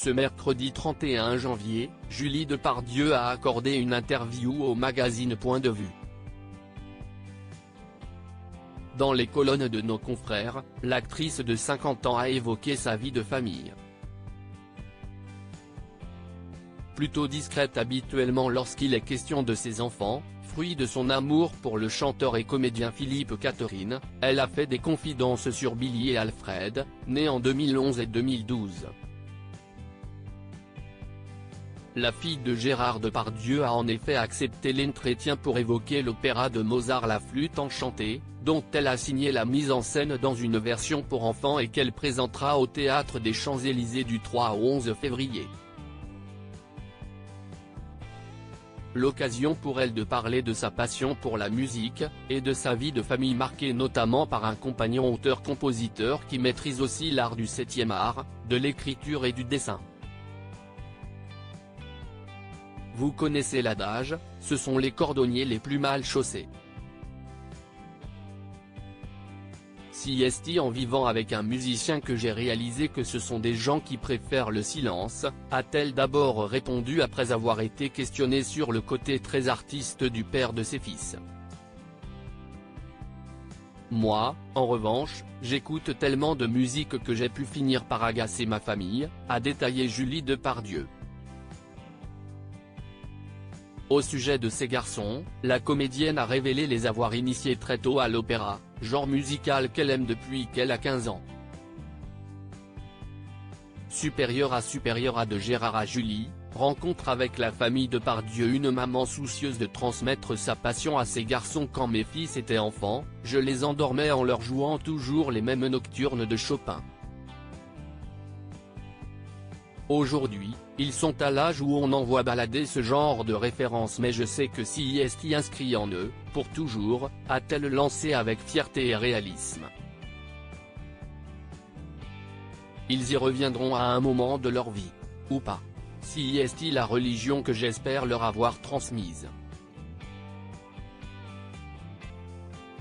Ce mercredi 31 janvier, Julie Depardieu a accordé une interview au magazine Point de Vue. Dans les colonnes de nos confrères, l'actrice de 50 ans a évoqué sa vie de famille. Plutôt discrète habituellement lorsqu'il est question de ses enfants, fruit de son amour pour le chanteur et comédien Philippe Catherine, elle a fait des confidences sur Billy et Alfred, nés en 2011 et 2012. La fille de Gérard Depardieu a en effet accepté l'entretien pour évoquer l'opéra de Mozart La Flûte enchantée, dont elle a signé la mise en scène dans une version pour enfants et qu'elle présentera au Théâtre des Champs-Élysées du 3 au 11 février. L'occasion pour elle de parler de sa passion pour la musique, et de sa vie de famille marquée notamment par un compagnon auteur-compositeur qui maîtrise aussi l'art du 7e art, de l'écriture et du dessin. Vous connaissez l'adage, ce sont les cordonniers les plus mal chaussés. Si est-il en vivant avec un musicien que j'ai réalisé que ce sont des gens qui préfèrent le silence, a-t-elle d'abord répondu après avoir été questionnée sur le côté très artiste du père de ses fils. Moi, en revanche, j'écoute tellement de musique que j'ai pu finir par agacer ma famille, a détaillé Julie Depardieu. Au sujet de ces garçons, la comédienne a révélé les avoir initiés très tôt à l'opéra, genre musical qu'elle aime depuis qu'elle a 15 ans. Supérieur à de Gérard à Julie, rencontre avec la famille Depardieu. Une maman soucieuse de transmettre sa passion à ses garçons. Quand mes fils étaient enfants, je les endormais en leur jouant toujours les mêmes nocturnes de Chopin. Aujourd'hui, ils sont à l'âge où on en voit balader ce genre de références, mais je sais que si est inscrit en eux, pour toujours, a-t-elle lancé avec fierté et réalisme. Ils y reviendront à un moment de leur vie. Ou pas. Si est la religion que j'espère leur avoir transmise.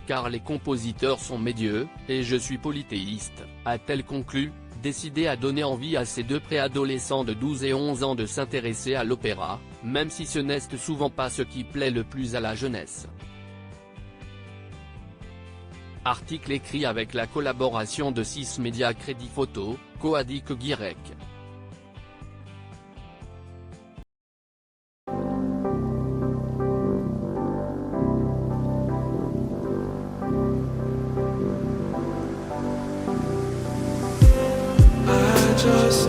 Car les compositeurs sont mes dieux, et je suis polythéiste, a-t-elle conclu, décidée à donner envie à ces deux préadolescents de 12 et 11 ans de s'intéresser à l'opéra, même si ce n'est souvent pas ce qui plaît le plus à la jeunesse. Article écrit avec la collaboration de 6 médias Crédit Photo, Coadic Guirec. Just